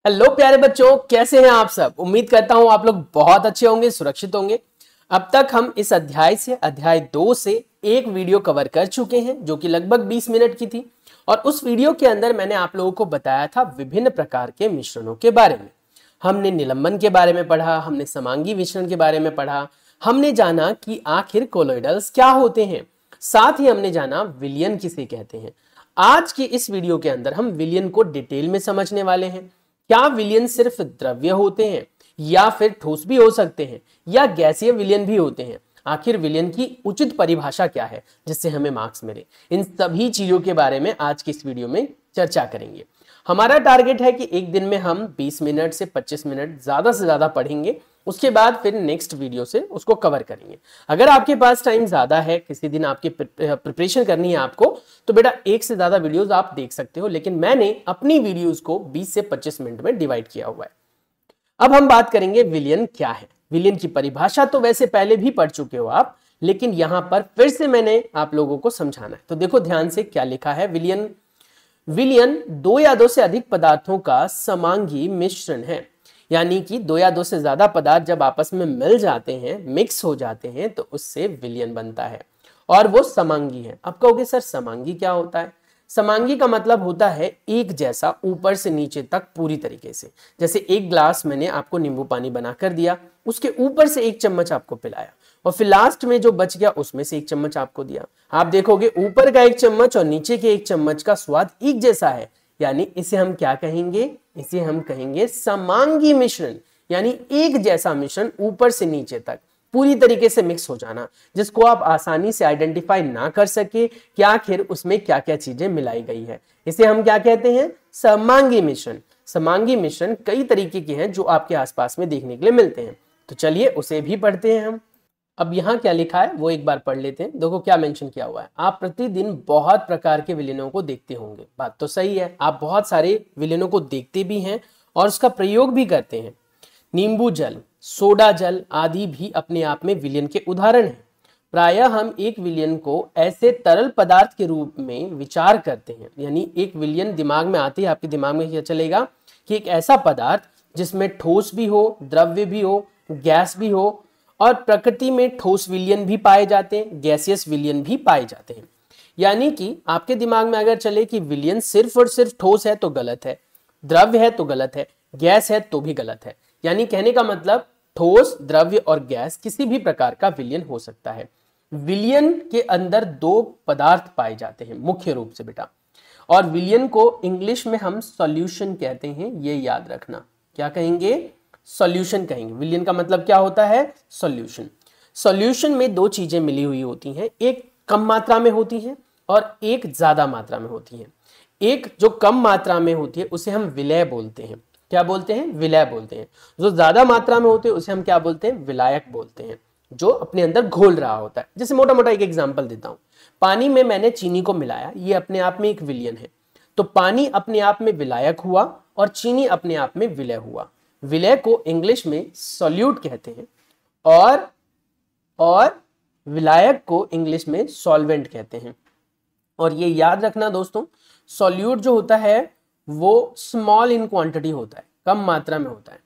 Hello प्यारे बच्चों, कैसे हैं आप सब। उम्मीद करता हूं आप लोग बहुत अच्छे होंगे, सुरक्षित होंगे। अब तक हम इस अध्याय से अध्याय 2 से एक वीडियो कवर कर चुके हैं जो कि लगभग 20 मिनट की थी। और उस वीडियो के अंदर मैंने आप लोगों को बताया था विभिन्न प्रकार के मिश्रणों के बारे में। हमने निलंबन के बारे में पढ़ा, हमने समांगी मिश्रण के बारे में पढ़ा, हमने जाना कि आखिर कोलोइडल्स क्या होते हैं, साथ ही हमने जाना विलयन किसे कहते हैं। आज की इस वीडियो के अंदर हम विलयन को डिटेल में समझने वाले हैं। क्या विलयन सिर्फ द्रव्य होते हैं या फिर ठोस भी हो सकते हैं या गैसीय विलयन भी होते हैं। आखिर विलयन की उचित परिभाषा क्या है जिससे हमें मार्क्स मिले। इन सभी चीजों के बारे में आज की इस वीडियो में चर्चा करेंगे। हमारा टारगेट है कि एक दिन में हम 20 मिनट से 25 मिनट ज्यादा से ज्यादा पढ़ेंगे, उसके बाद फिर नेक्स्ट वीडियो से उसको कवर करेंगे। अगर आपके पास टाइम ज्यादा है, किसी दिन आपकी प्रिपरेशन करनी है आपको, तो बेटा एक से ज्यादा वीडियोस आप देख सकते हो, लेकिन मैंने अपनी वीडियोस को 20 से 25 मिनट में डिवाइड किया हुआ है। अब हम बात करेंगे विलयन क्या है। विलयन की परिभाषा तो वैसे पहले भी पढ़ चुके हो आप, लेकिन यहां पर फिर से मैंने आप लोगों को समझाना है। तो देखो ध्यान से क्या लिखा है। विलयन दो या दो से अधिक पदार्थों का समांगी मिश्रण है। यानी कि दो या दो से ज्यादा पदार्थ जब आपस में मिल जाते हैं, मिक्स हो जाते हैं, तो उससे विलयन बनता है और वो समांगी है। अब कहोगे सर समांगी क्या होता है। समांगी का मतलब होता है एक जैसा, ऊपर से नीचे तक पूरी तरीके से। जैसे एक ग्लास मैंने आपको नींबू पानी बना कर दिया, उसके ऊपर से एक चम्मच आपको पिलाया और फिर लास्ट में जो बच गया उसमें से एक चम्मच आपको दिया। आप देखोगे ऊपर का एक चम्मच और नीचे के एक चम्मच का स्वाद एक जैसा है, यानी इसे हम क्या कहेंगे, इसे हम कहेंगे समांगी मिश्रण। यानी एक जैसा मिश्रण ऊपर से नीचे तक पूरी तरीके से मिक्स हो जाना, जिसको आप आसानी से आइडेंटिफाई ना कर सके कि आखिर उसमें क्या क्या चीजें मिलाई गई है, इसे हम क्या कहते हैं, समांगी मिश्रण। समांगी मिश्रण कई तरीके के हैं जो आपके आसपास में देखने के लिए मिलते हैं, तो चलिए उसे भी पढ़ते हैं हम। अब यहाँ क्या लिखा है वो एक बार पढ़ लेते हैं। देखो क्या मेंशन किया हुआ है। आप प्रतिदिन बहुत प्रकार के विलयनों को देखते होंगे। बात तो सही है, आप बहुत सारे विलयनों को देखते भी हैं और उसका प्रयोग भी करते हैं। नींबू जल, सोडा जल आदि भी अपने आप में विलयन के उदाहरण हैं। प्रायः हम एक विलयन को ऐसे तरल पदार्थ के रूप में विचार करते हैं। यानी एक विलयन दिमाग में आते ही आपके दिमाग में क्या चलेगा कि एक ऐसा पदार्थ जिसमें ठोस भी हो, द्रव्य भी हो, गैस भी हो, और प्रकृति में ठोस विलयन भी पाए जाते हैं, गैसियस विलयन भी पाए जाते हैं। यानी कि आपके दिमाग में अगर चले कि विलयन सिर्फ और सिर्फ ठोस है तो गलत है, द्रव्य है तो गलत है, गैस है तो भी गलत है। यानी कहने का मतलब ठोस, द्रव्य और गैस किसी भी प्रकार का विलयन हो सकता है। विलयन के अंदर दो पदार्थ पाए जाते हैं मुख्य रूप से बेटा, और विलयन को इंग्लिश में हम सॉल्यूशन कहते हैं। ये याद रखना, क्या कहेंगे, सॉल्यूशन कहेंगे। विलयन का मतलब क्या होता है, सॉल्यूशन। सॉल्यूशन में दो चीजें मिली हुई होती हैं, एक कम मात्रा में होती है और एक ज्यादा मात्रा में होती है। एक जो कम मात्रा में होती है उसे हम विलय बोलते हैं। क्या बोलते हैं, विलय बोलते हैं। जो ज्यादा मात्रा में होते हैं उसे हम क्या बोलते हैं, विलायक बोलते हैं, जो अपने अंदर घोल रहा होता है। जैसे मोटा मोटा एक एग्जांपल देता हूं, पानी में मैंने चीनी को मिलाया, ये अपने आप में एक विलयन है। तो पानी अपने आप में विलायक हुआ और चीनी अपने आप में विलय हुआ। विलय को इंग्लिश में सॉल्यूट कहते हैं और विलायक को इंग्लिश में सॉल्वेंट कहते हैं। और ये याद रखना दोस्तों, सॉल्यूट जो होता है वो स्मॉल इन क्वांटिटी होता है, कम मात्रा में होता है,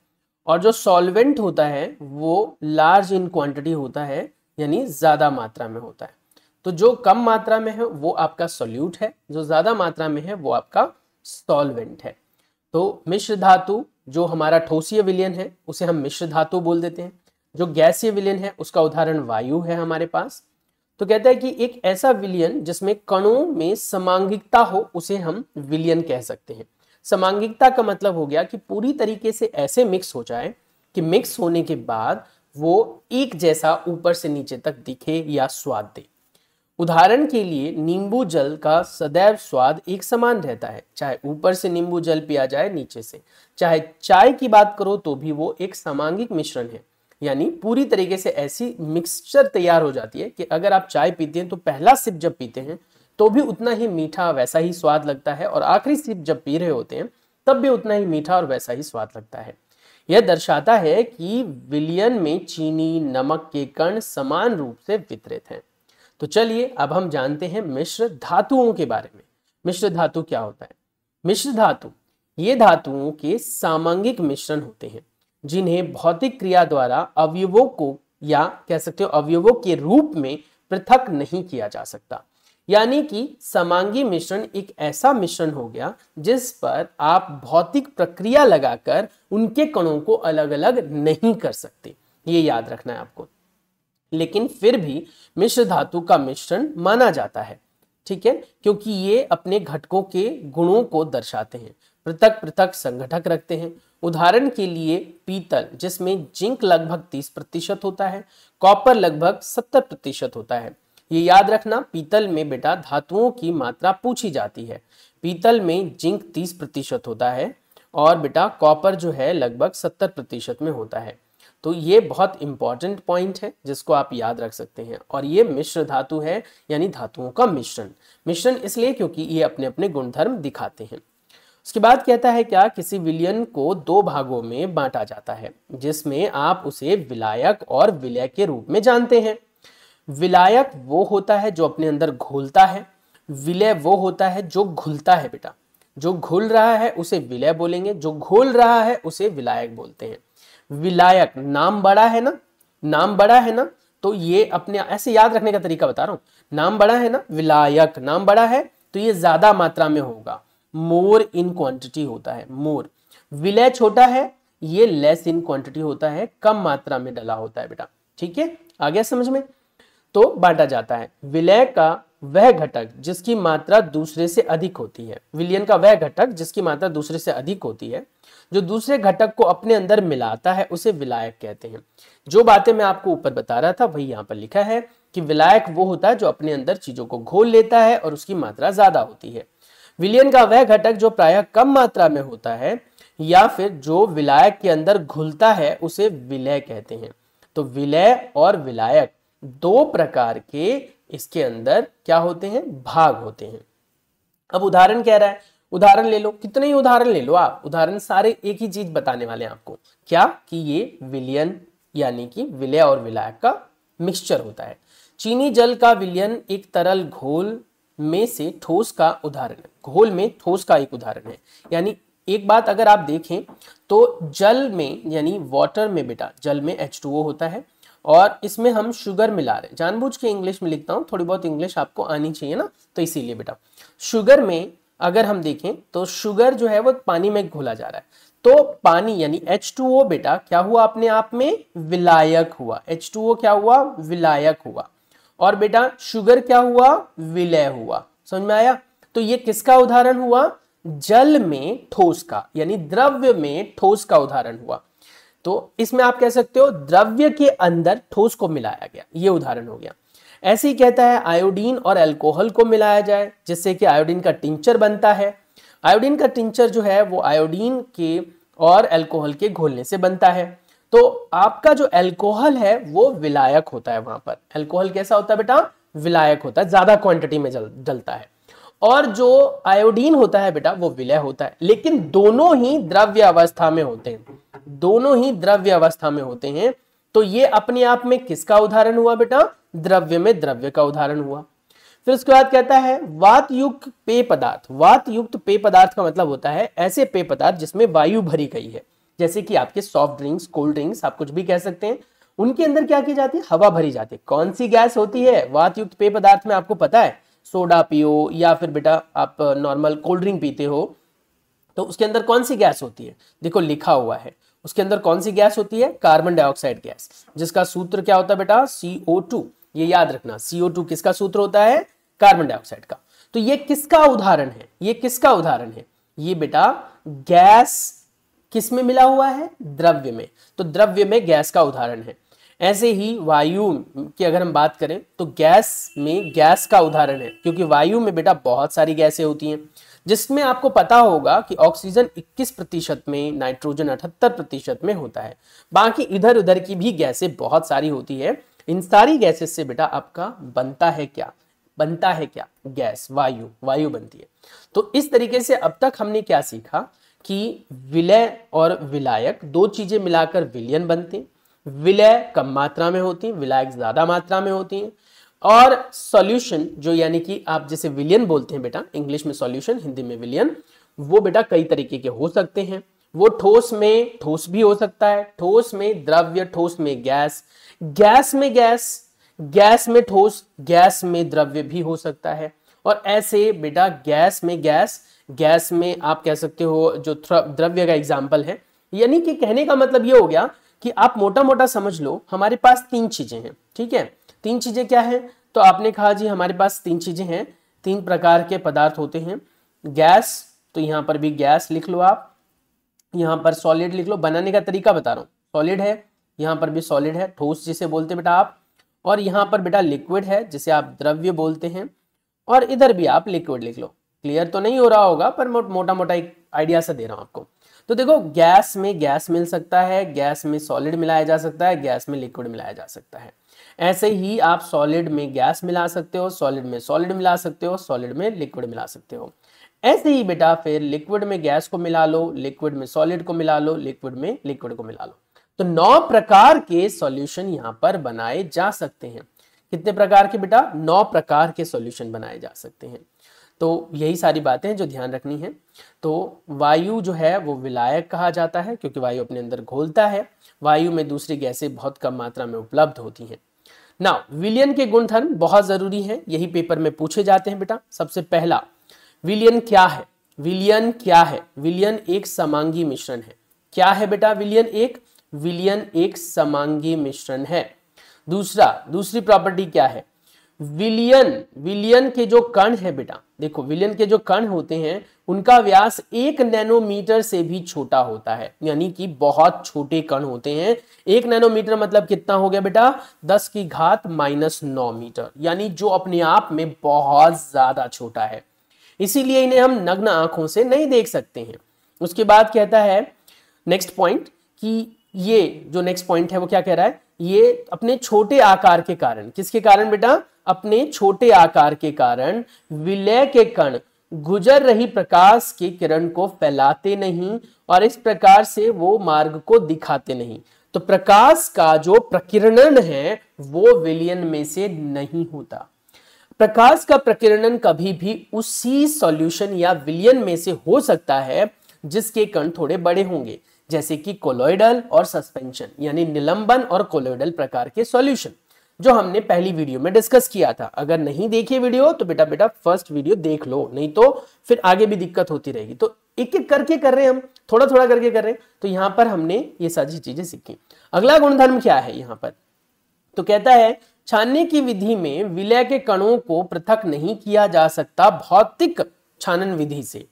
और जो सॉल्वेंट होता है वो लार्ज इन क्वांटिटी होता है, यानी ज्यादा मात्रा में होता है। तो जो कम मात्रा में है वो आपका सॉल्यूट है, जो ज्यादा मात्रा में है वो आपका सॉल्वेंट है। तो मिश्र धातु जो हमारा ठोसीय विलयन है उसे हम मिश्र धातु बोल देते हैं। जो गैसीय विलयन है उसका उदाहरण वायु है हमारे पास। तो कहता है कि एक ऐसा विलयन जिसमें कणों में समांगिकता हो उसे हम विलयन कह सकते हैं। समांगिकता का मतलब हो गया कि पूरी तरीके से ऐसे मिक्स हो जाए कि मिक्स होने के बाद वो एक जैसा ऊपर से नीचे तक दिखे या स्वाद दे। उदाहरण के लिए नींबू जल का सदैव स्वाद एक समान रहता है, चाहे ऊपर से नींबू जल पिया जाए नीचे से। चाहे चाय की बात करो तो भी वो एक समांगिक मिश्रण है। यानी पूरी तरीके से ऐसी मिक्सचर तैयार हो जाती है कि अगर आप चाय पीते हैं तो पहला सिप जब पीते हैं तो भी उतना ही मीठा वैसा ही स्वाद लगता है, और आखिरी सिप जब पी रहे होते हैं तब भी उतना ही मीठा और वैसा ही स्वाद लगता है। यह दर्शाता है कि विलयन में चीनी, नमक के कण समान रूप से वितरित हैं। तो चलिए अब हम जानते हैं मिश्र धातुओं के बारे में। मिश्र धातु क्या होता है। मिश्र धातु ये धातुओं के सामांगिक मिश्रण होते हैं जिन्हें भौतिक क्रिया द्वारा अवयवों को या कह सकते हो अवयवों के रूप में पृथक नहीं किया जा सकता। यानी कि समांगी मिश्रण एक ऐसा मिश्रण हो गया जिस पर आप भौतिक प्रक्रिया लगाकर उनके कणों को अलग अलग नहीं कर सकते, ये याद रखना है आपको। लेकिन फिर भी मिश्र धातु का मिश्रण माना जाता है, ठीक है, क्योंकि ये अपने घटकों के गुणों को दर्शाते हैं, पृथक पृथक संघटक रखते हैं। उदाहरण के लिए पीतल, जिसमें जिंक लगभग 30% होता है, कॉपर लगभग 70% होता है। ये याद रखना, पीतल में बेटा धातुओं की मात्रा पूछी जाती है। पीतल में जिंक 30% होता है और बेटा कॉपर जो है लगभग 70% में होता है। तो ये बहुत इंपॉर्टेंट पॉइंट है जिसको आप याद रख सकते हैं। और ये मिश्र धातु है, यानी धातुओं का मिश्रण। मिश्रण इसलिए क्योंकि ये अपने अपने गुणधर्म दिखाते हैं। उसके बाद कहता है क्या, किसी विलयन को दो भागों में बांटा जाता है जिसमें आप उसे विलायक और विलय के रूप में जानते हैं। विलायक वो होता है जो अपने अंदर घोलता है, विलय वो होता है जो घुलता है बेटा। जो घुल रहा है उसे विलय बोलेंगे, जो घोल रहा है उसे विलायक बोलते हैं। विलायक नाम बड़ा है ना, नाम बड़ा है ना, तो ये अपने ऐसे याद रखने का तरीका बता रहा हूं। नाम बड़ा है ना, विलायक नाम बड़ा है तो ये ज्यादा मात्रा में होगा, मोर इन क्वांटिटी होता है, मोर। विलय छोटा है, ये लेस इन क्वांटिटी होता है, कम मात्रा में डला होता है बेटा। ठीक है, आ गया समझ में। तो बांटा जाता है। विलय का वह घटक जिसकी मात्रा दूसरे से अधिक होती है, विलयन का वह घटक जिसकी मात्रा दूसरे से अधिक होती है, जो दूसरे घटक को अपने अंदर मिलाता है, उसे विलायक कहते हैं। जो बातें मैं आपको ऊपर बता रहा था वही यहाँ पर लिखा है कि विलायक वो होता है जो अपने अंदर चीजों को घोल लेता है और उसकी मात्रा ज्यादा होती है। विलयन का वह घटक जो प्रायः कम मात्रा में होता है या फिर जो विलायक के अंदर घुलता है, उसे विलय कहते हैं। तो विलय और विलायक दो प्रकार के इसके अंदर क्या होते हैं, भाग होते हैं। अब उदाहरण कह रहा है, उदाहरण ले लो, कितने ही उदाहरण ले लो आप, उदाहरण सारे एक ही चीज बताने वाले हैं आपको, क्या कि ये विलयन यानी कि विलय और विलायक का मिक्सचर होता है। चीनी जल का विलयन एक तरल घोल में से ठोस का उदाहरण है, घोल में ठोस का एक उदाहरण है। यानी एक बात अगर आप देखें तो जल में यानी वाटर में बेटा, जल में H2O होता है और इसमें हम शुगर मिला रहे हैं। जानबूझ के इंग्लिश में लिखता हूं, थोड़ी बहुत इंग्लिश आपको आनी चाहिए ना, तो इसीलिए बेटा शुगर में अगर हम देखें तो शुगर जो है वो पानी में घोला जा रहा है, तो पानी यानी H2O बेटा क्या हुआ, अपने आप में विलायक हुआ। H2O क्या हुआ, विलायक हुआ। और बेटा शुगर क्या हुआ, विलय हुआ। समझ में आया। तो ये किसका उदाहरण हुआ, जल में ठोस का यानी द्रव्य में ठोस का उदाहरण हुआ। तो इसमें आप कह सकते हो द्रव्य के अंदर ठोस को मिलाया गया, ये उदाहरण हो गया। ऐसे ही कहता है आयोडीन और अल्कोहल को मिलाया जाए जिससे कि आयोडीन का टिंचर बनता है। आयोडीन का टिंचर जो है वो आयोडीन के और अल्कोहल के घोलने से बनता है। तो आपका जो अल्कोहल है वो विलायक होता है। वहां पर अल्कोहल कैसा होता है बेटा, विलायक होता है, ज्यादा क्वांटिटी में डलता है। और जो आयोडीन होता है बेटा वो विलय होता है। लेकिन दोनों ही द्रव्य अवस्था में होते हैं, दोनों ही द्रव्य अवस्था में होते हैं। तो ये अपने आप में किसका उदाहरण हुआ बेटा, द्रव्य में द्रव्य का उदाहरण हुआ। फिर उसके बाद कहता है वात युक्त पेय पदार्थ। वात युक्त पेय पदार्थ का मतलब होता है ऐसे पेय पदार्थ जिसमें वायु भरी गई है, जैसे कि आपके सॉफ्ट ड्रिंक्स, कोल्ड ड्रिंक्स, आप कुछ भी कह सकते हैं। उनके अंदर क्या की जाती है, हवा भरी जाती है। कौन सी गैस होती है वात युक्त पेय पदार्थ में, आपको पता है, सोडा पियो या फिर बेटा आप नॉर्मल कोल्ड ड्रिंक पीते हो तो उसके अंदर कौन सी गैस होती है, देखो लिखा हुआ है उसके अंदर कौन सी गैस होती है, कार्बन डाइऑक्साइड गैस, जिसका सूत्र क्या होता है बेटा, CO2। ये याद रखना, CO2 किसका सूत्र होता है, कार्बन डाइऑक्साइड का। तो ये किसका उदाहरण है, ये किसका उदाहरण है, ये बेटा गैस किस में मिला हुआ है, द्रव्य में। तो द्रव्य में गैस का उदाहरण है। ऐसे ही वायु की अगर हम बात करें तो गैस में गैस का उदाहरण है, क्योंकि वायु में बेटा बहुत सारी गैसें होती हैं, जिसमें आपको पता होगा कि ऑक्सीजन 21% में, नाइट्रोजन 78% में होता है। बाकी इधर उधर की भी गैसें बहुत सारी होती है। इन सारी गैसेस से बेटा आपका बनता है क्या, बनता है क्या, गैस, वायु, वायु बनती है। तो इस तरीके से अब तक हमने क्या सीखा कि विलय और विलायक दो चीजें मिलाकर विलयन बनते हैं। विलय कम मात्रा में होती है, विलायक ज्यादा मात्रा में होती है। और सॉल्यूशन जो यानी कि आप जैसे विलयन बोलते हैं बेटा, इंग्लिश में सॉल्यूशन, हिंदी में विलयन, वो बेटा कई तरीके के हो सकते हैं। वो ठोस में ठोस भी हो सकता है, ठोस में द्रव्य, ठोस में गैस, गैस में गैस, गैस में ठोस, गैस में द्रव्य भी हो सकता है। और ऐसे बेटा गैस में गैस, गैस में आप कह सकते हो जो द्रव्य का एग्जाम्पल है। यानी कि कहने का मतलब ये हो गया कि आप मोटा मोटा समझ लो हमारे पास तीन चीजें हैं, ठीक है। तीन चीजें क्या है? तो आपने कहा जी हमारे पास तीन चीजें हैं, तीन प्रकार के पदार्थ होते हैं। गैस, तो यहां पर भी गैस लिख लो आप, यहां पर सॉलिड लिख लो, बनाने का तरीका बता रहा हूं। सॉलिड है, यहां पर भी सॉलिड है, ठोस जिसे बोलते बेटा आप, और यहां पर बेटा लिक्विड है जिसे आप द्रव्य बोलते हैं, और इधर भी आप लिक्विड लिख लो। क्लियर तो नहीं हो रहा होगा पर मोटा मोटा एक आइडिया सा दे रहा हूं आपको। तो देखो गैस में गैस मिल सकता है, गैस में सॉलिड मिलाया जा सकता है, गैस में लिक्विड मिलाया जा सकता है। ऐसे ही आप सॉलिड में गैस मिला सकते हो, सॉलिड में सॉलिड मिला सकते हो, सॉलिड में लिक्विड मिला सकते हो। ऐसे ही बेटा फिर लिक्विड में गैस को मिला लो, लिक्विड में सॉलिड को मिला लो, लिक्विड में लिक्विड को मिला लो। तो 9 प्रकार के सॉल्यूशन यहां पर बनाए जा सकते हैं। कितने प्रकार के बेटा? 9 प्रकार के सॉल्यूशन बनाए जा सकते हैं। तो यही सारी बातें हैं जो ध्यान रखनी है। तो वायु जो है वो विलायक कहा जाता है क्योंकि वायु अपने अंदर घोलता है। वायु में दूसरी गैसें बहुत कम मात्रा में उपलब्ध होती हैं। नाउ विलयन के गुणधर्म बहुत जरूरी हैं, यही पेपर में पूछे जाते हैं बेटा। सबसे पहला, विलयन क्या है? विलयन क्या है? विलयन एक समांगी मिश्रण है। क्या है बेटा विलयन? विलयन एक समांगी मिश्रण है। दूसरी प्रॉपर्टी क्या है? विलयन के जो कण है बेटा, देखो विलयन के जो कण होते हैं उनका व्यास 1 नैनोमीटर से भी छोटा होता है, यानी कि बहुत छोटे कण होते हैं। 1 नैनोमीटर मतलब कितना हो गया बेटा? 10 की घात -9 मीटर, यानी जो अपने आप में बहुत ज्यादा छोटा है। इसीलिए इन्हें हम नग्न आंखों से नहीं देख सकते हैं। उसके बाद कहता है नेक्स्ट पॉइंट कि ये जो नेक्स्ट पॉइंट है वो क्या कह रहा है? ये अपने छोटे आकार के कारण, किसके कारण बेटा? अपने छोटे आकार के कारण विलय के कण गुजर रही प्रकाश की किरण को फैलाते नहीं और इस प्रकार से वो मार्ग को दिखाते नहीं। तो प्रकाश का जो प्रकीर्णन है वो विलयन में से नहीं होता। प्रकाश का प्रकीर्णन कभी भी उसी सॉल्यूशन या विलयन में से हो सकता है जिसके कण थोड़े बड़े होंगे, जैसे कि कोलोइडल और सस्पेंशन, यानी निलंबन और कोलोइडल प्रकार के सॉल्यूशन जो हमने पहली वीडियो में डिस्कस किया था। अगर नहीं देखी वीडियो तो बेटा फर्स्ट वीडियो देख लो, नहीं तो फिर आगे भी दिक्कत होती रहेगी। तो एक एक करके कर रहे हैं हम, थोड़ा थोड़ा करके कर रहे हैं। तो यहां पर हमने ये सारी चीजें सीखी। अगला गुणधर्म क्या है यहां पर? तो कहता है छानने की विधि में विलय के कणों को पृथक नहीं किया जा सकता भौतिक छानन विधि से,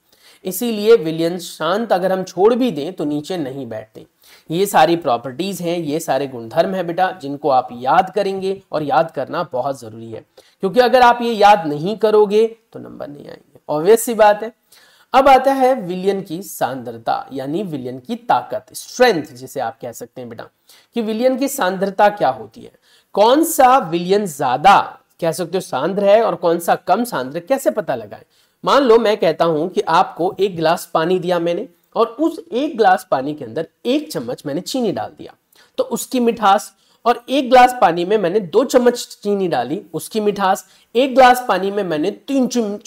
इसीलिए विलयन शांत अगर हम छोड़ भी दें तो नीचे नहीं बैठते। ये सारी प्रॉपर्टीज हैं, ये सारे गुणधर्म है बेटा जिनको आप याद करेंगे, और याद करना बहुत जरूरी है क्योंकि अगर आप ये याद नहीं करोगे तो नंबर नहीं आएंगे, ऑब्वियस सी बात है। अब आता है विलयन की सांद्रता, यानी विलयन की ताकत, स्ट्रेंथ जिसे आप कह सकते हैं बेटा, कि विलयन की सांद्रता क्या होती है। कौन सा विलयन ज्यादा कह सकते हो सांद्र है और कौन सा कम सांद्र, कैसे पता लगाएं? मान लो मैं कहता हूं कि आपको 1 गिलास पानी दिया मैंने और उस 1 गिलास पानी के अंदर 1 चम्मच मैंने चीनी डाल दिया तो उसकी मिठास, और 1 गिलास पानी में मैंने 2 चम्मच चीनी डाली उसकी मिठास, 1 गिलास पानी में मैंने 3 चम्मच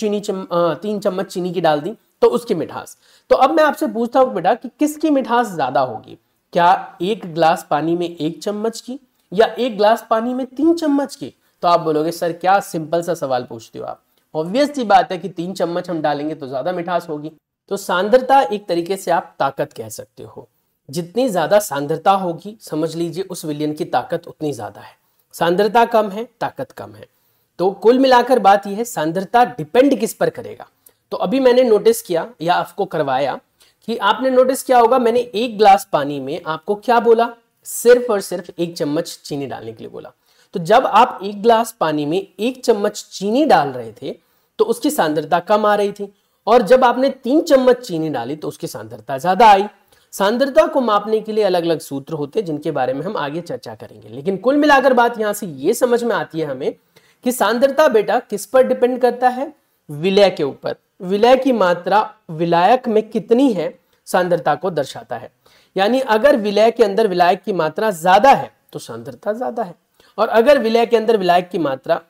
चीनी की डाल दी तो उसकी मिठास। तो अब मैं आपसे पूछता हूं बेटा कि किसकी मिठास ज्यादा होगी? क्या 1 गिलास पानी में 1 चम्मच की या 1 गिलास पानी में 3 चम्मच की? तो आप बोलोगे सर क्या सिंपल सा सवाल पूछते हो आप। ऑब्वियस सी बात है कि 3 चम्मच हम डालेंगे तो ज्यादा मिठास होगी। तो सांद्रता एक तरीके से आप ताकत कह सकते हो। जितनी ज्यादा सांद्रता होगी समझ लीजिए उस विलयन की ताकत उतनी ज्यादा है। सांद्रता कम है, ताकत कम है। तो कुल मिलाकर बात यह है सांद्रता डिपेंड किस पर करेगा। तो अभी मैंने नोटिस किया या आपको करवाया कि आपने नोटिस किया होगा मैंने 1 गिलास पानी में आपको क्या बोला? सिर्फ और सिर्फ 1 चम्मच चीनी डालने के लिए बोला। तो जब आप 1 गिलास पानी में 1 चम्मच चीनी डाल रहे थे तो उसकी सांद्रता कम आ रही थी, और जब आपने 3 चम्मच चीनी डाली तो उसकी सांद्रता ज्यादा आई। सांद्रता को मापने के लिए अलग अलग सूत्र होते हैं जिनके बारे में हम आगे चर्चा करेंगे, लेकिन कुल मिलाकर बात यहां से ये समझ में आती है हमें कि सांद्रता बेटा किस पर डिपेंड करता है? विलय के ऊपर। विलय की मात्रा विलायक में कितनी है सांद्रता को दर्शाता है। यानी अगर विलय के अंदर विलायक की मात्रा ज्यादा है तो सांद्रता ज्यादा है, और अगर विलय के अंदर विलायक की मात्रा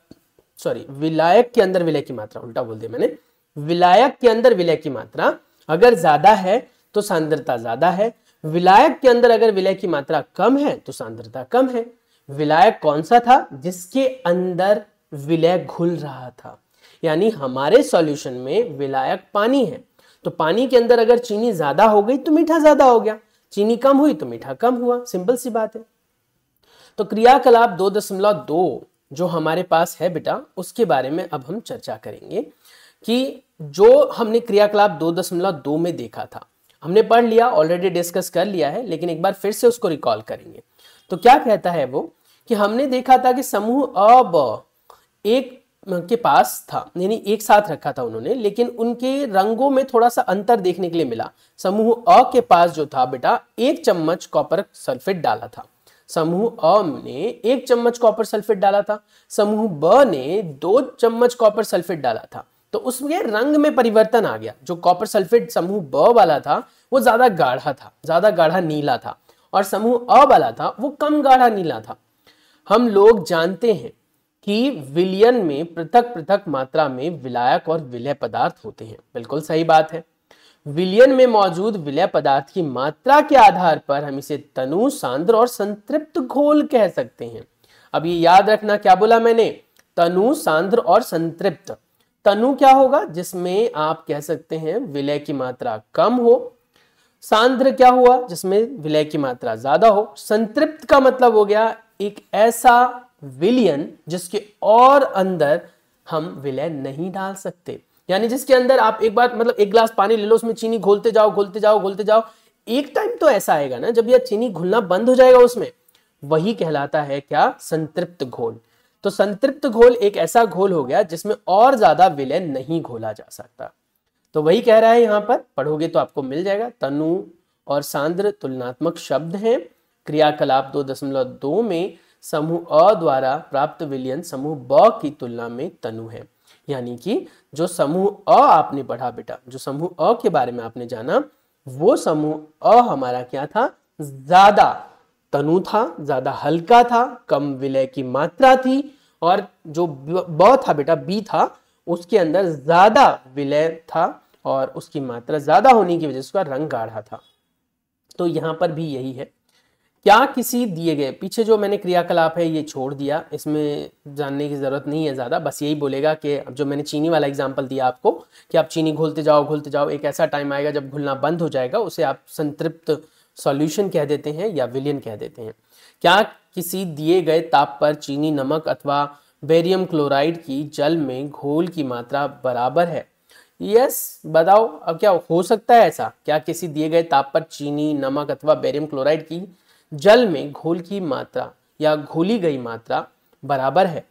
विलायक के अंदर विलय की मात्रा, उल्टा बोल दिया मैंने, विलायक के अंदर विलय की मात्रा अगर ज्यादा है तो सांद्रता ज्यादा है। विलायक के अंदर अगर विलय की मात्रा कम है तो सांद्रता कम है। विलायक कौन सा था? जिसके अंदर विलय घुल रहा था, यानी हमारे सॉल्यूशन में विलायक पानी है, तो पानी के अंदर अगर चीनी ज्यादा हो गई तो मीठा ज्यादा हो गया, चीनी कम हुई तो मीठा कम हुआ, सिंपल सी बात है। तो क्रियाकलाप 2.2 जो हमारे पास है बेटा, उसके बारे में अब हम चर्चा करेंगे कि जो हमने क्रियाकलाप 2.2 में देखा था, हमने पढ़ लिया, ऑलरेडी डिस्कस कर लिया है, लेकिन एक बार फिर से उसको रिकॉल करेंगे। तो क्या कहता है वो कि हमने देखा था कि समूह अ ब एक के पास था, यानी एक साथ रखा था उन्होंने, लेकिन उनके रंगों में थोड़ा सा अंतर देखने के लिए मिला। समूह अ के पास जो था बेटा 1 चम्मच कॉपर सल्फेट डाला था, समूह अ ने 1 चम्मच कॉपर सल्फेट डाला था, समूह ब ने 2 चम्मच कॉपर सल्फेट डाला था। तो उसमें रंग में परिवर्तन आ गया। जो कॉपर सल्फेट समूह ब वाला था वो ज्यादा गाढ़ा था, ज्यादा गाढ़ा नीला था, और समूह अ वाला था वो कम गाढ़ा नीला था। हम लोग जानते हैं कि विलयन में पृथक पृथक मात्रा में विलायक और विलय पदार्थ होते हैं। बिल्कुल सही बात है। विलयन में मौजूद विलय पदार्थ की मात्रा के आधार पर हम इसे तनु, सांद्र और संतृप्त घोल कह सकते हैं। अब ये याद रखना, क्या बोला मैंने? तनु, सांद्र और संतृप्त। तनु क्या होगा? जिसमें आप कह सकते हैं विलय की मात्रा कम हो। सांद्र क्या हुआ? जिसमें विलय की मात्रा ज्यादा हो। संतृप्त का मतलब हो गया एक ऐसा विलयन जिसके और अंदर हम विलय नहीं डाल सकते, यानी जिसके अंदर आप एक बार मतलब एक गिलास पानी ले लो, उसमें चीनी घोलते जाओ घोलते जाओ घोलते जाओ, एक टाइम तो ऐसा आएगा ना जब यह चीनी घुलना बंद हो जाएगा उसमें, वही कहलाता है क्या? संतृप्त घोल। तो संतृप्त घोल एक ऐसा घोल हो गया जिसमें और ज्यादा विलय नहीं घोला जा सकता। तो वही कह रहा है यहां पर, पढ़ोगे तो आपको मिल जाएगा। तनु और सांद्र तुलनात्मक शब्द हैं। क्रियाकलाप 2.2 में समूह अ द्वारा प्राप्त विलयन समूह ब की तुलना में तनु है, यानी कि जो समूह अ आपने पढ़ा बेटा, जो समूह अ के बारे में आपने जाना, वो समूह अ हमारा क्या था? ज्यादा तनु था, ज्यादा हल्का था, कम विलय की मात्रा थी, और जो ब था बेटा, बी था, उसके अंदर ज्यादा विलय था और उसकी मात्रा ज्यादा होने की वजह से उसका रंग गाढ़ा था। तो यहां पर भी यही है। क्या किसी दिए गए, पीछे जो मैंने क्रियाकलाप है ये छोड़ दिया, इसमें जानने की जरूरत नहीं है ज्यादा, बस यही बोलेगा कि जो मैंने चीनी वाला एग्जांपल दिया आपको कि आप चीनी घोलते जाओ, एक ऐसा टाइम आएगा जब घुलना बंद हो जाएगा, उसे आप संतृप्त सॉल्यूशन कह देते हैं या विलयन कह देते हैं। क्या किसी दिए गए ताप पर चीनी, नमक अथवा बेरियम क्लोराइड की जल में घोल की मात्रा बराबर है? यस, बताओ अब क्या हो सकता है ऐसा? क्या किसी दिए गए ताप पर चीनी, नमक अथवा बेरियम क्लोराइड की जल में घोल की मात्रा या घोली गई मात्रा बराबर है?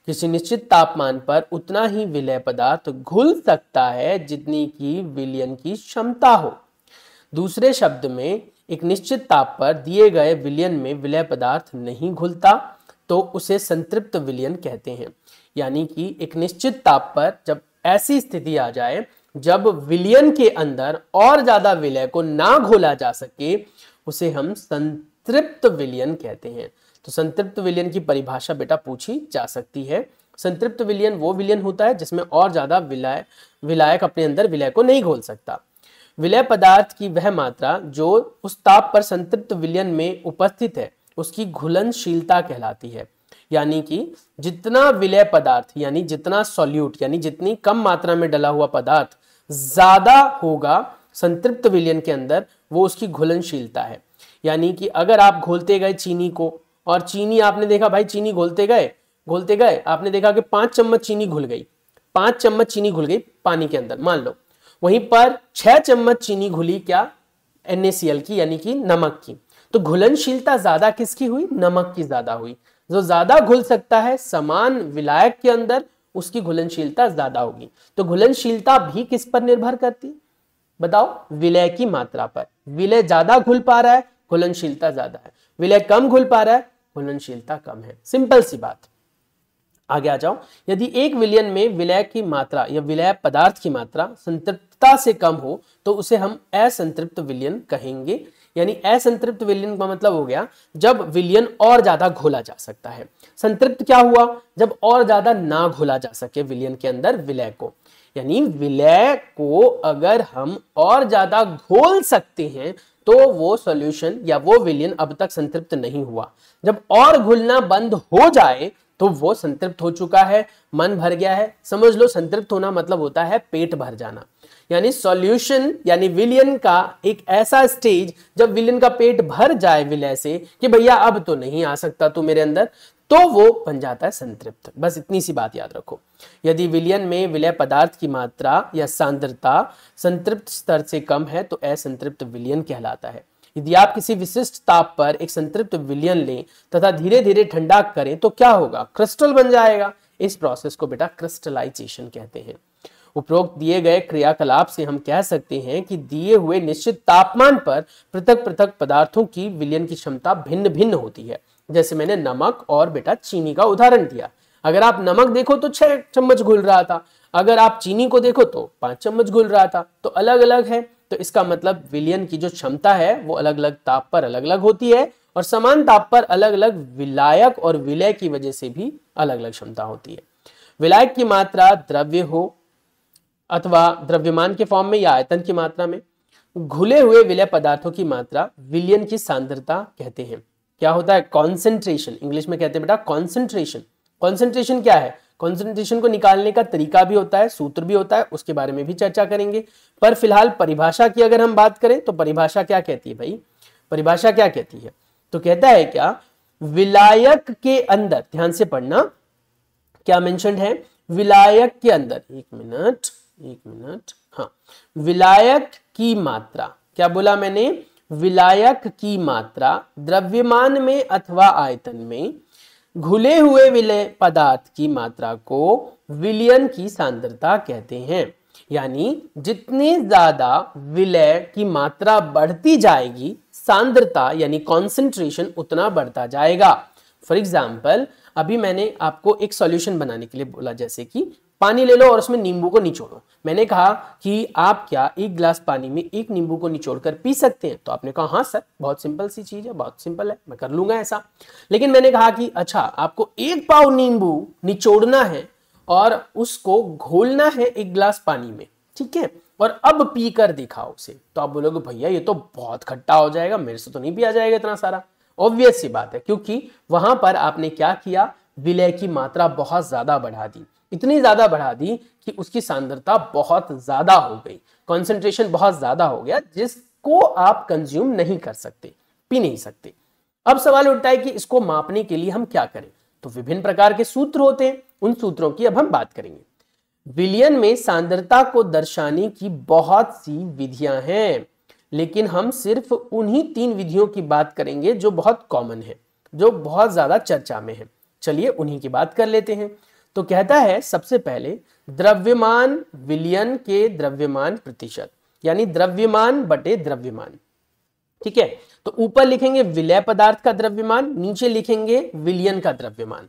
किसी निश्चित तापमान पर उतना ही विलय पदार्थ घुल सकता है जितनी की विलयन की क्षमता हो। दूसरे शब्द में, एक निश्चित ताप पर दिए गए विलयन में विलय पदार्थ नहीं घुलता तो उसे संतृप्त विलयन कहते हैं। यानी कि एक निश्चित ताप पर जब ऐसी स्थिति आ जाए जब विलयन के अंदर और ज्यादा विलय को ना घोला जा सके, उसे हम संतृप्त विलयन कहते हैं। तो संतृप्त विलयन की परिभाषा बेटा पूछी जा सकती है। संतृप्त विलयन वो विलयन होता है जिसमें और ज्यादा विलायक अपने अंदर विलय को नहीं घोल सकता। विलय पदार्थ की वह मात्रा जो उस ताप पर संतृप्त विलयन में उपस्थित है उसकी घुलनशीलता कहलाती है। यानी कि जितना विलय पदार्थ, यानी जितना सॉल्यूट, यानी जितनी कम मात्रा में डला हुआ पदार्थ ज्यादा होगा संतृप्त विलयन के अंदर, वो उसकी घुलनशीलता है। यानी कि अगर आप घोलते गए चीनी को, और चीनी आपने देखा भाई, चीनी घोलते गए आपने देखा कि 5 चम्मच चीनी घुल गई, 5 चम्मच चीनी घुल गई पानी के अंदर मान लो, वहीं पर 6 चम्मच चीनी घुली क्या? NaCl की, यानी कि नमक की। तो घुलनशीलता ज्यादा किसकी हुई? नमक की ज्यादा हुई। जो ज्यादा घुल सकता है समान विलायक के अंदर, उसकी घुलनशीलता ज्यादा होगी। तो घुलनशीलता भी किस पर निर्भर करती है? बताओ, विलय की मात्रा पर। विलय ज्यादा घुल पा रहा है, घुलनशीलता ज्यादा है। विलय कम घुल पा रहा है, घुलनशीलता कम है। सिंपल सी बात। आगे आ जाओ। यदि एक विलयन में विलय की मात्रा या विलय पदार्थ की मात्रा संतृप्तता से कम हो तो उसे हम असंतृप्त विलयन कहेंगे। यानी असंतृप्त विलयन का मतलब हो गया जब विलयन और ज्यादा घोला जा सकता है। संतृप्त क्या हुआ? जब और ज्यादा ना घोला जा सके विलयन के अंदर विलय को। यानी विलय को अगर हम और ज्यादा घोल सकते हैं तो वो सॉल्यूशन या वो विलयन अब तक संतृप्त नहीं हुआ। जब और घुलना बंद हो जाए तो वो संतृप्त हो चुका है, मन भर गया है। समझ लो संतृप्त होना मतलब होता है पेट भर जाना। यानी सॉल्यूशन यानी विलयन का एक ऐसा स्टेज जब विलयन का पेट भर जाए विलय से कि भैया अब तो नहीं आ सकता तू मेरे अंदर, तो वो बन जाता है संतृप्त। बस इतनी सी बात याद रखो। यदि विलयन में विलय पदार्थ की मात्रा या सांद्रता संतृप्त स्तर से कम है तो असंतृप्त विलयन कहलाता है। यदि आप किसी विशिष्ट ताप पर एक संतृप्त विलयन लें तथा धीरे धीरे ठंडा करें तो क्या होगा? क्रिस्टल बन जाएगा। इस प्रोसेस को बेटा क्रिस्टलाइजेशन कहते हैं। उपरोक्त दिए गए क्रियाकलाप से हम कह सकते हैं कि दिए हुए निश्चित तापमान पर पृथक पृथक पदार्थों की विलयन की क्षमता भिन्न भिन्न होती है। जैसे मैंने नमक और बेटा चीनी का उदाहरण दिया। अगर आप नमक देखो तो 6 चम्मच घुल रहा था, अगर आप चीनी को देखो तो 5 चम्मच घुल रहा था, तो अलग अलग है। तो इसका मतलब विलयन की जो क्षमता है वो अलग अलग ताप पर अलग अलग होती है और समान ताप पर अलग अलग विलायक और विलय की वजह से भी अलग अलग क्षमता होती है। विलायक की मात्रा द्रव्य हो अथवा द्रव्यमान के फॉर्म में या आयतन की मात्रा में, घुले हुए विलय पदार्थों की मात्रा विलयन की सांद्रता कहते हैं। क्या होता है? कॉन्सेंट्रेशन, इंग्लिश में कहते हैं बेटा कॉन्सेंट्रेशन। कॉन्सेंट्रेशन क्या है? कॉन्सेंट्रेशन को निकालने का तरीका भी होता है, सूत्र भी होता है, उसके बारे में भी चर्चा करेंगे। पर फिलहाल परिभाषा की अगर हम बात करें तो परिभाषा क्या कहती है भाई? परिभाषा क्या कहती है? तो कहता है क्या, विलायक के अंदर, ध्यान से पढ़ना क्या मेंशन्ड है, विलायक के अंदर, एक मिनट, हाँ, विलायक की मात्रा, क्या बोला मैंने? विलायक की मात्रा द्रव्यमान में अथवा आयतन में घुले हुए विलय पदार्थ की मात्रा को विलयन की सांद्रता कहते हैं। यानी जितनी ज्यादा विलय की मात्रा बढ़ती जाएगी, सांद्रता यानी कॉन्सेंट्रेशन उतना बढ़ता जाएगा। फॉर एग्जाम्पल, अभी मैंने आपको एक सॉल्यूशन बनाने के लिए बोला, जैसे कि पानी ले लो और उसमें नींबू को निचोड़ो। मैंने कहा कि आप क्या एक गिलास पानी में एक नींबू को निचोड़कर पी सकते हैं? तो आपने कहा हाँ सर, बहुत सिंपल सी चीज है, बहुत सिंपल है, मैं कर लूंगा ऐसा। लेकिन मैंने कहा कि अच्छा, आपको 1 पाव नींबू निचोड़ना है और उसको घोलना है 1 गिलास पानी में, ठीक है, और अब पी कर दिखाओ उसे। तो आप बोलोगे भैया ये तो बहुत खट्टा हो जाएगा, मेरे से तो नहीं पिया जाएगा इतना सारा। ऑब्वियस सी बात है, क्योंकि वहां पर आपने क्या किया, विलय की मात्रा बहुत ज्यादा बढ़ा दी, इतनी ज्यादा बढ़ा दी कि उसकी सांद्रता बहुत ज्यादा हो गई, कॉन्सेंट्रेशन बहुत ज्यादा हो गया, जिसको आप कंज्यूम नहीं कर सकते, पी नहीं सकते। अब सवाल उठता है कि इसको मापने के लिए हम क्या करें? तो विभिन्न प्रकार के सूत्र होते हैं, उन सूत्रों की अब हम बात करेंगे। विलयन में सांद्रता को दर्शाने की बहुत सी विधियां हैं, लेकिन हम सिर्फ उन्हीं 3 विधियों की बात करेंगे जो बहुत कॉमन है, जो बहुत ज्यादा चर्चा में है। चलिए उन्हीं की बात कर लेते हैं। तो कहता है सबसे पहले द्रव्यमान विलयन के द्रव्यमान प्रतिशत, यानी द्रव्यमान बटे द्रव्यमान, ठीक है। तो ऊपर लिखेंगे विलय पदार्थ का द्रव्यमान, नीचे लिखेंगे विलयन का द्रव्यमान।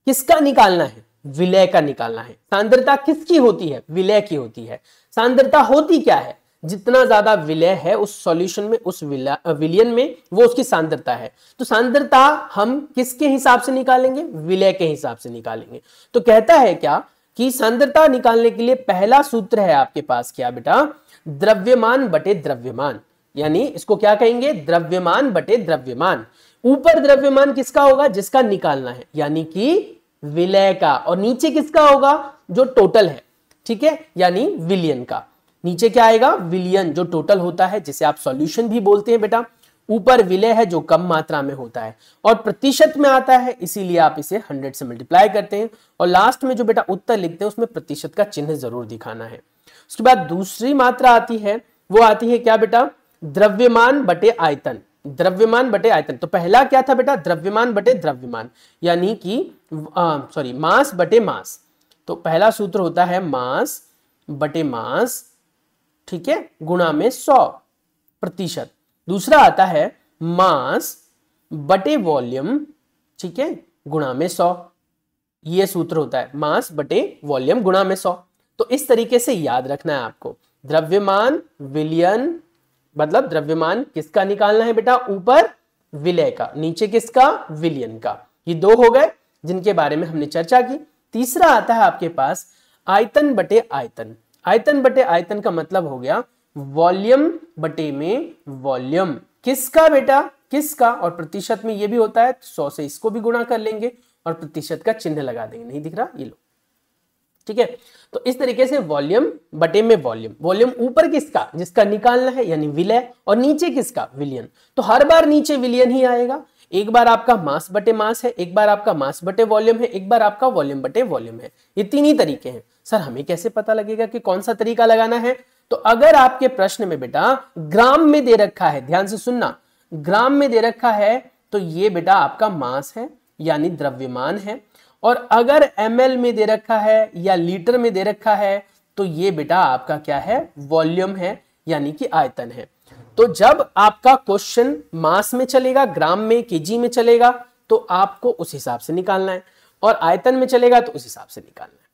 किसका निकालना है? विलय का निकालना है। सांद्रता किसकी होती है? विलय की होती है। सांद्रता होती क्या है? जितना ज्यादा विलय है उस सॉल्यूशन में, उस विलयन में, वो उसकी सांद्रता है। तो सांद्रता हम किसके हिसाब से निकालेंगे? विलय के हिसाब से निकालेंगे। तो कहता है क्या कि सांद्रता निकालने के लिए पहला सूत्र है आपके पास, क्या बेटा? द्रव्यमान बटे द्रव्यमान, यानी इसको क्या कहेंगे? द्रव्यमान बटे द्रव्यमान। ऊपर द्रव्यमान किसका होगा? जिसका निकालना है, यानी कि विलय का, और नीचे किसका होगा? जो टोटल है, ठीक है, यानी विलयन का। नीचे क्या आएगा? विलयन, जो टोटल होता है, जिसे आप सॉल्यूशन भी बोलते हैं बेटा। ऊपर विलय है जो कम मात्रा में होता है और प्रतिशत में आता है, इसीलिए आप इसे 100 से मल्टीप्लाई करते हैं और लास्ट में जो बेटा उत्तर लिखते हैं उसमें प्रतिशत का चिन्ह जरूर दिखाना है। उसके बाद दूसरी मात्रा आती है, वो आती है क्या बेटा? द्रव्यमान बटे आयतन। द्रव्यमान बटे आयतन। तो पहला क्या था बेटा? द्रव्यमान बटे द्रव्यमान, यानी कि मास बटे मास। तो पहला सूत्र होता है मास बटे मास, ठीक है, गुणा में 100%। दूसरा आता है मास बटे वॉल्यूम, ठीक है, गुणा में 100। ये सूत्र होता है मास बटे वॉल्यूम गुणा में 100। तो इस तरीके से याद रखना है आपको। द्रव्यमान विलयन, मतलब द्रव्यमान किसका निकालना है बेटा? ऊपर विलय का, नीचे किसका? विलयन का। ये 2 हो गए जिनके बारे में हमने चर्चा की। तीसरा आता है आपके पास आयतन बटे आयतन, आयतन बटे आयतन का मतलब हो गया वॉल्यूम बटे में वॉल्यूम। किसका बेटा, किसका, और प्रतिशत में ये भी होता है, 100 से इसको भी गुणा कर लेंगे और प्रतिशत का चिन्ह लगा देंगे। नहीं दिख रहा, ये लो, ठीक है। तो इस तरीके से वॉल्यूम बटे में वॉल्यूम। वॉल्यूम ऊपर किसका, जिसका निकालना है, यानी विलय, और नीचे किसका, विलियन। तो हर बार नीचे विलियन ही आएगा। एक बार आपका मास बटे मास है, एक बार आपका मास बटे वॉल्यूम है, एक बार आपका वॉल्यूम बटे वॉल्यूम है। ये तीन ही तरीके हैं। सर हमें कैसे पता लगेगा कि कौन सा तरीका लगाना है? तो अगर आपके प्रश्न में बेटा ग्राम में दे रखा है, ध्यान से सुनना, ग्राम में दे रखा है तो ये बेटा आपका मास है यानी द्रव्यमान है, और अगर ml में दे रखा है या लीटर में दे रखा है तो ये बेटा आपका क्या है, वॉल्यूम है यानी कि आयतन है। तो जब आपका क्वेश्चन मास में चलेगा, ग्राम में, केजी में चलेगा तो आपको उस हिसाब से निकालना है, और आयतन में चलेगा तो उस हिसाब से निकालना है।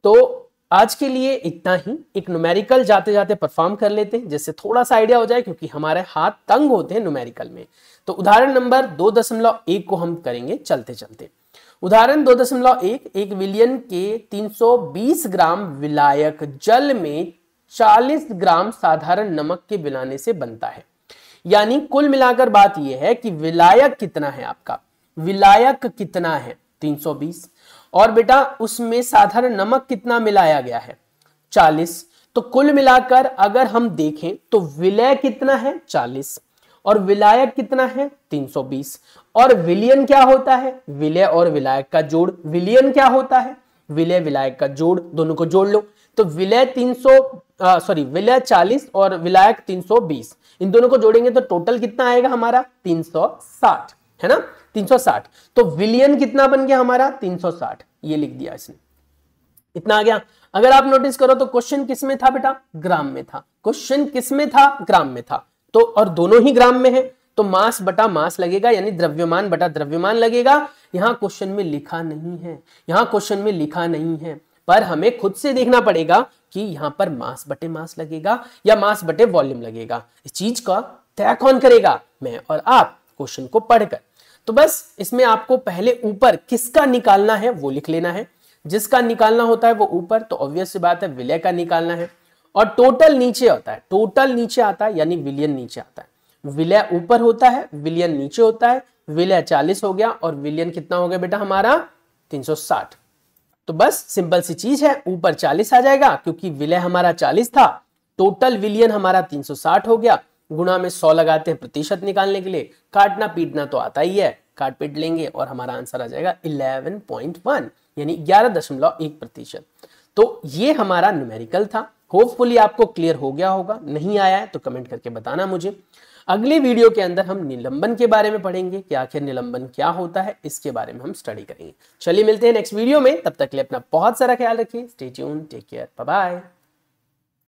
तो आज के लिए इतना ही। एक न्यूमेरिकल जाते जाते परफॉर्म कर लेते हैं जिससे थोड़ा सा आइडिया हो जाए, क्योंकि हमारे हाथ तंग होते हैं न्यूमेरिकल में। तो उदाहरण नंबर 2.1 को हम करेंगे चलते चलते। उदाहरण 2.1, एक विलियन के 320 ग्राम विलायक जल में 40 ग्राम साधारण नमक के मिलाने से बनता है। यानी कुल मिलाकर बात यह है कि विलायक कितना है आपका, विलायक कितना है 320, और बेटा उसमें साधारण नमक कितना मिलाया गया है 40। तो कुल मिलाकर अगर हम देखें तो विलय कितना है 40 और विलायक कितना है 320। और विलियन क्या होता है, विलय और विलायक का जोड़। विलियन क्या होता है, विलय विलायक का जोड़, दोनों को जोड़ लो। तो विलय विलय 40 और विलायक 320, इन दोनों को जोड़ेंगे तो टोटल कितना आएगा हमारा 360, है ना, 360। तो विलियन कितना बन गया हमारा 360, ये लिख दिया इसने, इतना आ गया। अगर आप नोटिस करो तो क्वेश्चन किस में था बेटा, ग्राम में था। क्वेश्चन किस में था, ग्राम में था। तो और दोनों ही ग्राम में है तो मास बटा मास लगेगा, यानी द्रव्यमान बटा द्रव्यमान लगेगा। यहां क्वेश्चन में लिखा नहीं है, यहां क्वेश्चन में लिखा नहीं है, पर हमें खुद से देखना पड़ेगा कि यहां पर मास बटे मास लगेगा या मास बटे वॉल्यूम लगेगा। इस चीज का तय कौन करेगा, मैं और आप, क्वेश्चन को पढ़कर। तो बस इसमें आपको पहले ऊपर किसका निकालना है वो लिख लेना है। जिसका निकालना होता है वो ऊपर, तो ऑब्वियस सी बात है विलय का निकालना है। और टोटल नीचे होता है, टोटल नीचे आता है, यानी विलियन नीचे आता है। विलय ऊपर होता है, विलियन नीचे होता है। विलय 40 हो गया और विलियन कितना हो गया बेटा हमारा 360। तो बस सिंपल सी चीज है, ऊपर 40 आ जाएगा क्योंकि विलय हमारा 40 था, टोटल विलियन हमारा 360 हो गया। गुणा में 100 लगाते हैं प्रतिशत निकालने के लिए, काटना पीटना तो आता ही है, काट पीट लेंगे और हमारा आंसर आ जाएगा 11.1 यानी 11.1%। तो ये हमारा न्यूमेरिकल था। होपफुली आपको क्लियर हो गया होगा, नहीं आया है तो कमेंट करके बताना मुझे। अगले वीडियो के अंदर हम निलंबन के बारे में पढ़ेंगे कि आखिर निलंबन क्या होता है, इसके बारे में हम स्टडी करेंगे। चलिए मिलते हैं नेक्स्ट वीडियो में, तब तक के लिए अपना बहुत सारा ख्याल रखिए। Stay tuned, take care, bye bye.